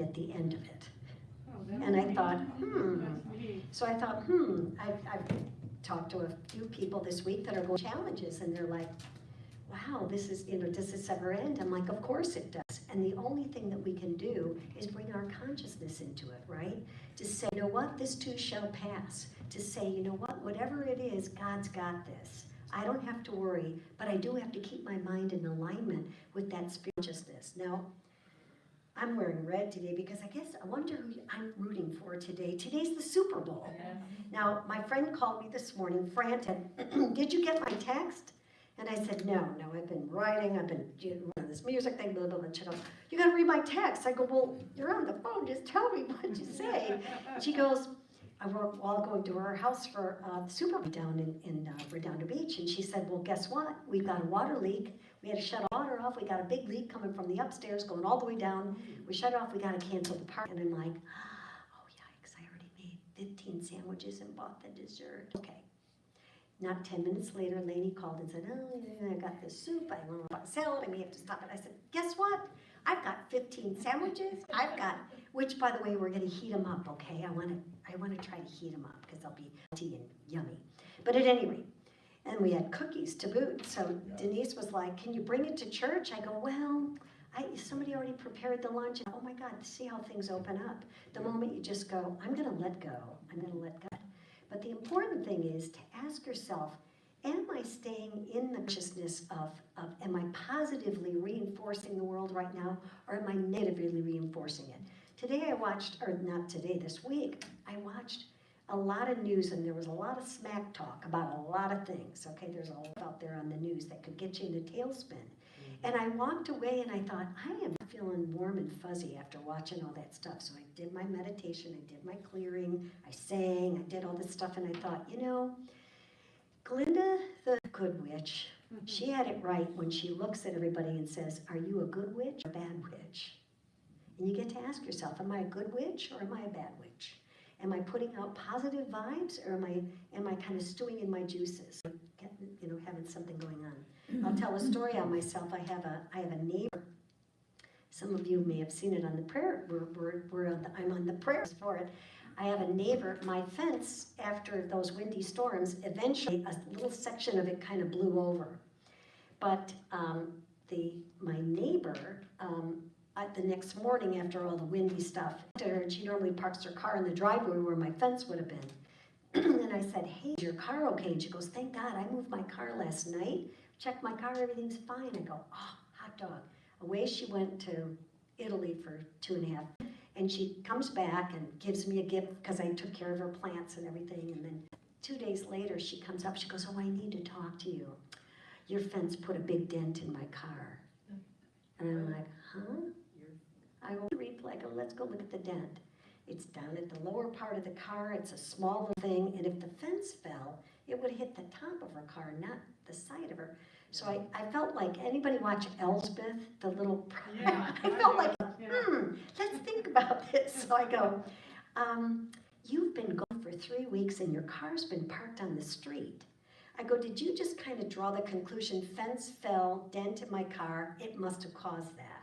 at the end of it. And I thought, So I thought, I've talked to a few people this week that are going challenges, and they're like, wow, this is, does this ever end? I'm like, of course it does. And the only thing that we can do is bring our consciousness into it, right? To say, you know what, this too shall pass. To say, you know what, whatever it is, God's got this. I don't have to worry, but I do have to keep my mind in alignment with that spiritualness. Now, I'm wearing red today because I wonder who I'm rooting for today. Today's the Super Bowl. Now, my friend called me this morning, frantic. Did you get my text? And I said, no, I've been writing, I've been doing this music thing, blah, blah, blah. She goes, you gotta read my text. I go, well, you're on the phone, just tell me what you say. She goes, we're all going to her house for the Super Bowl down in Redondo Beach. And she said, well, guess what? We've got a water leak. We had to shut water off. We got a big leak coming from the upstairs, going all the way down. We shut it off, we gotta cancel the party. And I'm like, oh yikes, I already made 15 sandwiches and bought the dessert. Okay. Not 10 minutes later, Lainey called and said, oh, I got this soup, I want to buy salad, I may have to stop it. I said, guess what? I've got 15 sandwiches. Which by the way, we're gonna heat them up, okay? I wanna try to heat them up because they'll be tea and yummy. But at any rate, and we had cookies to boot. So Denise was like, can you bring it to church? I go, well, somebody already prepared the lunch. Oh my God, see how things open up. The moment you just go, I'm gonna let go, I'm gonna let God. But the important thing is to ask yourself, am I staying in the consciousness of am I positively reinforcing the world right now, or am I negatively reinforcing it? Today I watched, or not today, this week, I watched a lot of news, and there was a lot of smack talk about a lot of things, okay? There's a lot out there on the news that could get you in a tailspin. And I walked away and I thought, I am feeling warm and fuzzy after watching all that stuff. So I did my meditation, I did my clearing, I sang, I did all this stuff, and I thought, Glinda the good witch, she had it right when she looks at everybody and says, are you a good witch or a bad witch? And you get to ask yourself, am I a good witch or am I a bad witch? Am I putting out positive vibes, or am I kind of stewing in my juices, having something going on? I'll tell a story on myself. I have a neighbor. Some of you may have seen it on the prayer. I'm on the prayers for it. I have a neighbor. My fence, after those windy storms, eventually a little section of it kind of blew over. But my neighbor. The next morning after all the windy stuff, and she normally parks her car in the driveway where my fence would have been. And I said, hey, is your car okay? And she goes, thank God, I moved my car last night, checked my car, everything's fine. I go, oh, hot dog. Away she went to Italy for 2.5, and she comes back and gives me a gift because I took care of her plants and everything. And then 2 days later, she comes up, she goes, oh, I need to talk to you. Your fence put a big dent in my car. And I'm like, huh? I go replay, I go, let's go look at the dent. It's down at the lower part of the car, it's a small little thing, and if the fence fell, it would have hit the top of her car, not the side of her. So I felt like, anybody watch Elsbeth, the little, I felt like, let's think about this. So I go, you've been gone for 3 weeks and your car's been parked on the street. I go, did you just kind of draw the conclusion, fence fell, dent in my car, it must have caused that?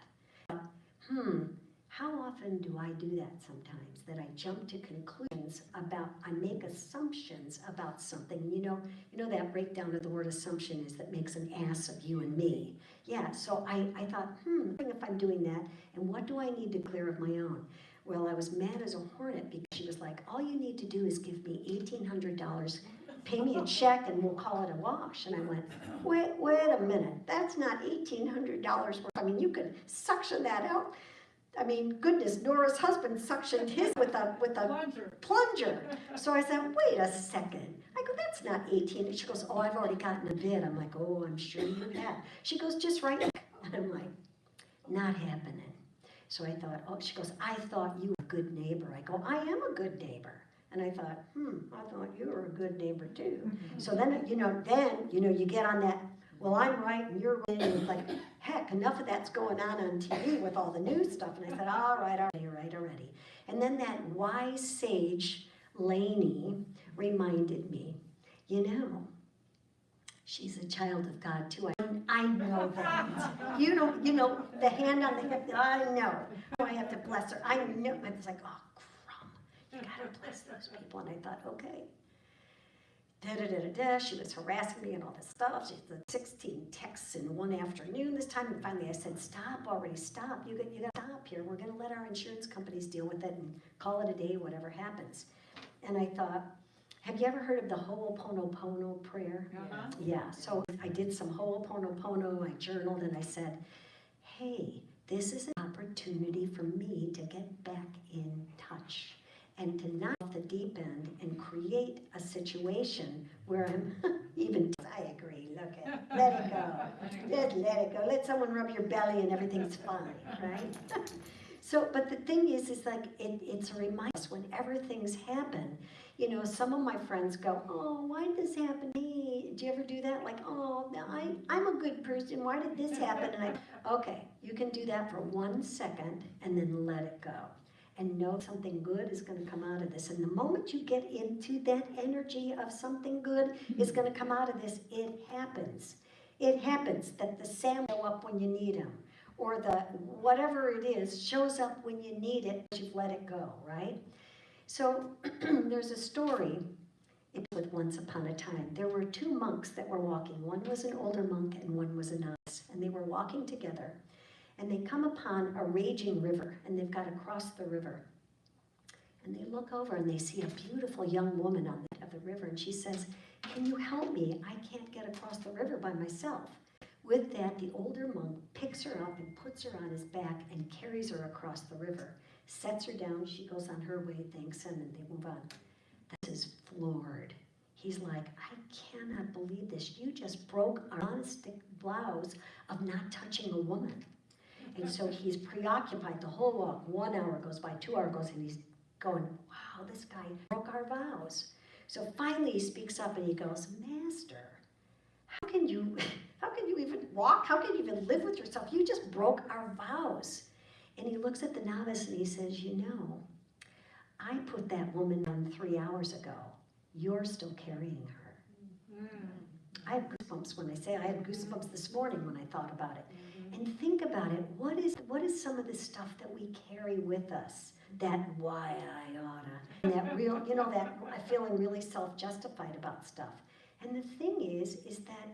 How often do I do that sometimes, that I jump to conclusions about, I make assumptions about something. You know that breakdown of the word assumption is that makes an ass of you and me. Yeah, so I thought, if I'm doing that, and what do I need to clear of my own? Well, I was mad as a hornet because she was like, all you need to do is give me $1,800, pay me a check, and we'll call it a wash. And I went, wait a minute, that's not $1,800 worth. I mean, you could suction that out. I mean, goodness, Nora's husband suctioned his with a plunger. So I said, wait a second. I go, that's not 18. And she goes, oh, I've already gotten a bid. I'm like, oh, I'm sure you have. She goes, just right. And I'm like, not happening. So I thought, oh, she goes, I thought you were a good neighbor. I go, I am a good neighbor. And I thought, I thought you were a good neighbor too. So then, you get on that, well, I'm right and you're right. And it's like, heck, enough of that's going on TV with all the news stuff. And I said, all right, you're right already. And then that wise sage, Lainey, reminded me, She's a child of God too. I know that. You know, the hand on the hip, I know. I have to bless her. I know. It's like, oh, crumb. You gotta bless those people. And I thought, okay. She was harassing me and all this stuff. She had 16 texts in one afternoon this time. And finally I said, stop already, stop. You gotta stop here. We're gonna let our insurance companies deal with it and call it a day, whatever happens. And I thought, have you ever heard of the Ho'oponopono prayer? Uh-huh. Yeah, so I did some Ho'oponopono, I journaled, and I said, hey, this is an opportunity for me to get back in touch and to knock off the deep end and create a situation where I'm even, I agree, look at it, let it go, just let it go, let someone rub your belly and everything's fine, right? So, but the thing is like, it's a reminder, whenever things happen, you know, some of my friends go, oh, why did this happen to me? Do you ever do that? Like, oh, I'm a good person, why did this happen? And okay, you can do that for 1 second and then let it go. And know something good is going to come out of this. And the moment you get into that energy of something good is going to come out of this, it happens. It happens that the Sam show up when you need him. Or the whatever it is shows up when you need it, but you've let it go, right? So there's a story with Once Upon a Time. There were 2 monks that were walking. One was an older monk and one was a novice. And they were walking together. And they come upon a raging river, and they've got to cross the river. And they look over and they see a beautiful young woman on the edge of the river, and she says, can you help me? I can't get across the river by myself. With that, the older monk picks her up and puts her on his back and carries her across the river, sets her down, she goes on her way, thanks him, and they move on. This is floored. He's like, I cannot believe this. You just broke our monastic vows of not touching a woman. And so he's preoccupied the whole walk. 1 hour goes by, 2 hours goes, and he's going, wow, this guy broke our vows. So finally he speaks up and he goes, Master, how can you even walk? How can you even live with yourself? You just broke our vows. And he looks at the novice and he says, you know, I put that woman down 3 hours ago. You're still carrying her. I have goosebumps when I say I had goosebumps this morning when I thought about it. And think about it, what is some of the stuff that we carry with us? That why I oughta, and that real, you know, that feeling really self-justified about stuff. And the thing is that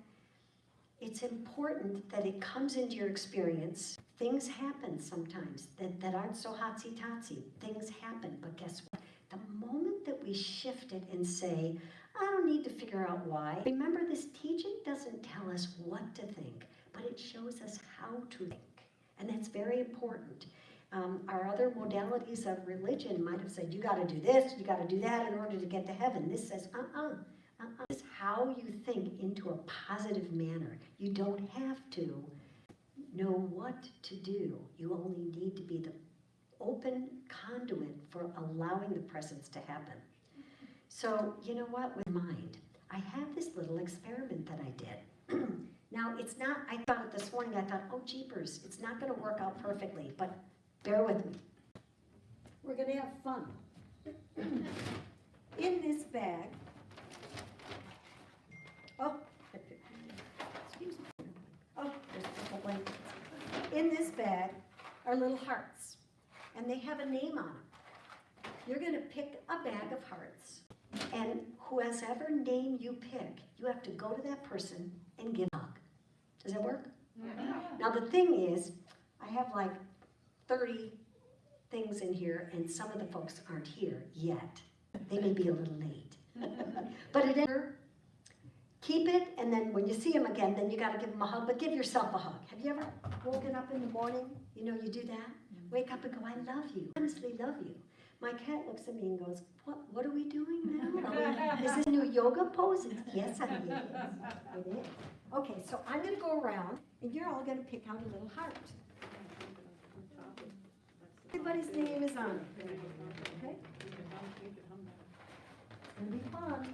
it's important that it comes into your experience. Things happen sometimes that aren't so hotsy-totsy. Things happen, but guess what? The moment that we shift it and say, I don't need to figure out why. Remember, this teaching doesn't tell us what to think, but it shows us how to think. And that's very important. Our other modalities of religion might have said, you got to do this, you got to do that in order to get to heaven. This says, This is how you think into a positive manner. You don't have to know what to do. You only need to be the open conduit for allowing the presence to happen. So, you know what, with mind, I have this little experiment that I did. Now, it's not, I thought it this morning, I thought, oh, jeepers, it's not going to work out perfectly, but bear with me. We're going to have fun. In this bag, oh, excuse me. Oh, there's a couple blankets. In this bag are little hearts, and they have a name on them. You're going to pick a bag of hearts, and whoever name you pick, you have to go to that person and give a hug. Does that work? Yeah. Now the thing is, I have like 30 things in here, and some of the folks aren't here yet. They may be a little late. But it keep it, and then when you see them again, then you got to give them a hug, but give yourself a hug. Have you ever woken up in the morning, you know, you do that? Wake up and go, I love you, honestly love you. My cat looks at me and goes, what are we doing now? Is this a new yoga pose? Yes, I is. It is. Okay, so I'm going to go around, and you're all going to pick out a little heart. Everybody's name is on it. Okay? It's going to be fun.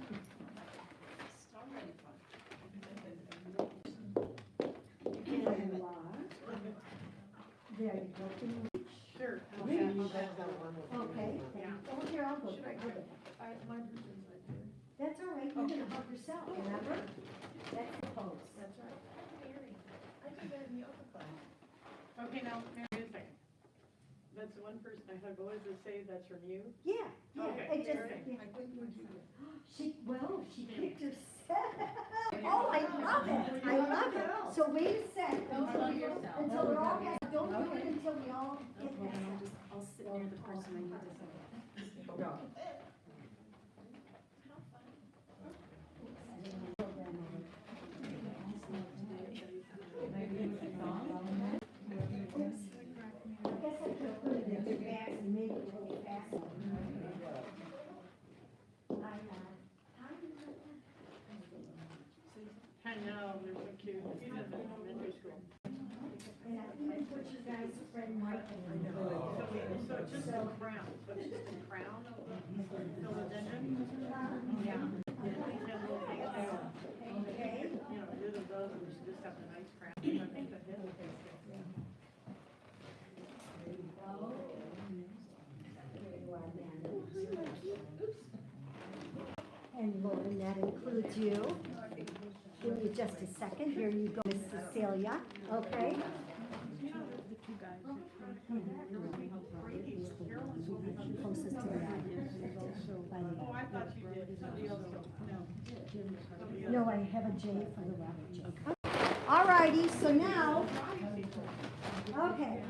There you go. Can you reach? Sure. Reach. Okay. Oh, here, I'll go. My person's right here. That's all right. You're going to hug yourself, remember? That's the pose. That's right. I did that in yoga class. Okay, now, Mary, a second. That's the one person I have always to say that's from you. Yeah, Okay, it just, okay. yeah. I think we do. She picked herself. Oh, I love it, I love it. So wait a sec, until we're all, don't do it until we all get this. I'll sit near the person I need to say. I know, they're so cute. Even in elementary school. And I even put you guys' friend Mike in there. So it's just a crown, so it's just a crown of the philodendron? Yeah. Okay. You know, rid of those and just have a nice crown. I think that is. And Lauren, that includes you. Give me just a second. Here you go, Miss Cecilia. Okay? Closest to that. Oh, I thought you did. Somebody else. No. No, I have a J for the Robert J. All righty, so now, okay.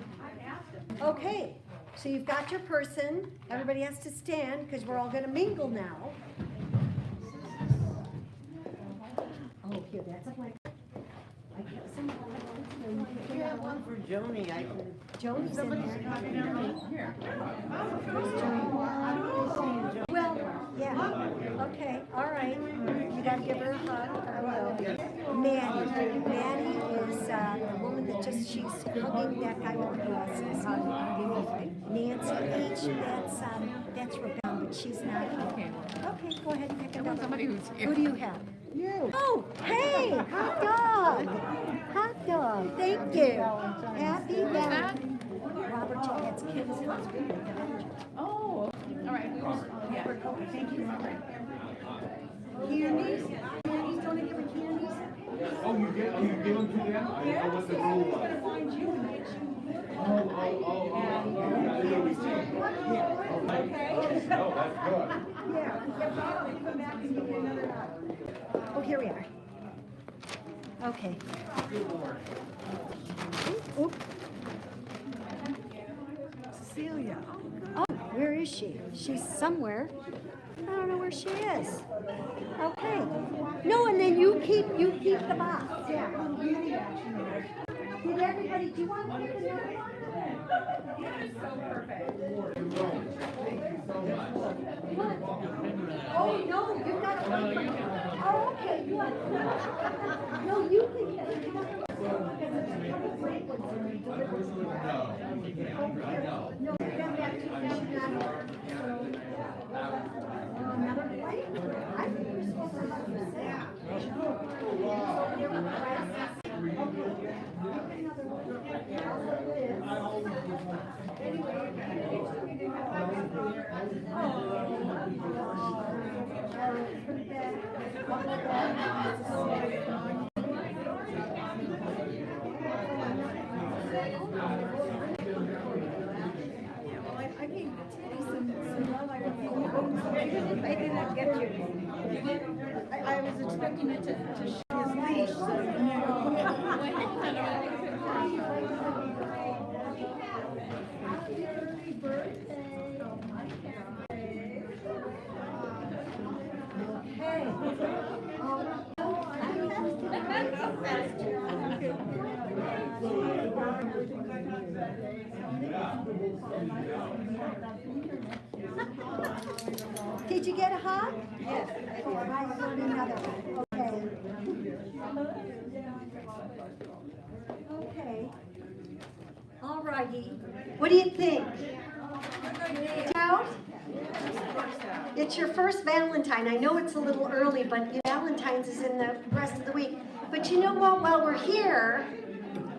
Okay, so you've got your person. Everybody has to stand because we're all going to mingle now. Oh, here, that's a blank. I kept some. You have one for Joni, I can. Joni's in there. Here. Well, yeah, okay, all right. You gotta give her a hug. I will. Maddie. Maddie is the woman that just, she's hugging that guy with the glasses. Nancy H, that's Rebecca, but she's not. Okay. Okay, go ahead and pick another. Somebody who's here. Who do you have? You. Oh, hey, hot dog. Hot dog, thank you. Happy Valentine's. Robert J, that's Kim's husband. Oh, all right. Yeah. Thank you, Robert. Candies? Candies, don't I give her candies? Oh, you give them to them? I didn't know what the rule was. Gonna find you and make you. Oh. Okay? No, that's good. Yeah, probably come back and give you another hug. Oh, here we are. Okay. Oop. Cecilia. Oh, where is she? She's somewhere. I don't know where she is. Okay. No, and then you keep the box. Yeah. Did everybody, do you want to pick another one? Oh, no, you got to. Oh, okay, you want. No, you can. No, come back to another plate? I think we're supposed to have this. I did not get you. I was expecting it to show his leash, so. Happy birthday. Did you get a hug? Yes. Oh, I want another one. Okay. Okay. All righty. What do you think? Out? It's your first Valentine. I know it's a little early, but Valentine's is in the rest of the week. But you know what? While we're here,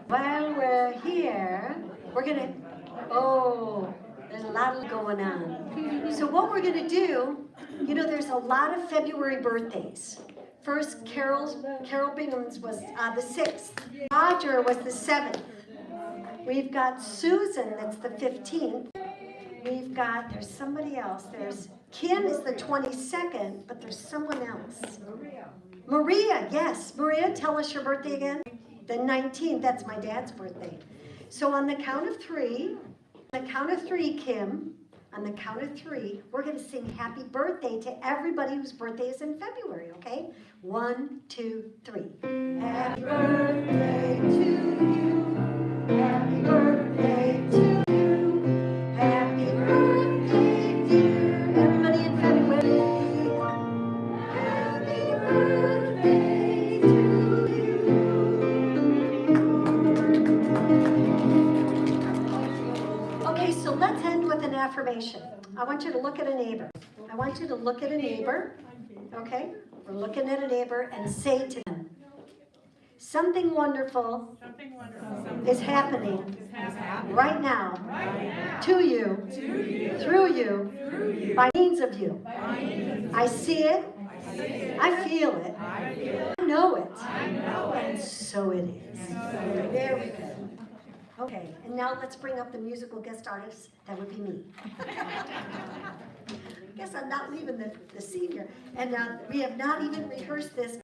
we're gonna, there's a lot going on. So what we're gonna do, there's a lot of February birthdays. First, Carol Bingham's was the 6th. Roger was the 7th. We've got Susan, that's the 15th. We've got, there's somebody else. There's Kim is the 22nd, but there's someone else. Maria, yes. Maria, tell us your birthday again. The 19th, that's my dad's birthday. So on the count of 3, Kim, on the count of 3, we're going to sing happy birthday to everybody whose birthday is in February, okay? 1, 2, 3. Happy birthday to you. Happy birthday to you. Happy birthday, dear. Everybody in February. Happy birthday to you. Okay, so let's end with an affirmation. I want you to look at a neighbor. I want you to look at a neighbor, okay? We're looking at a neighbor and say to them, something wonderful is happening right now to you, through you, by means of you. I see it, I feel it, I know it, and so it is. There we go. Okay, and now let's bring up the musical guest artist. That would be me. I guess I'm not leaving the scene here. And we have not even rehearsed this.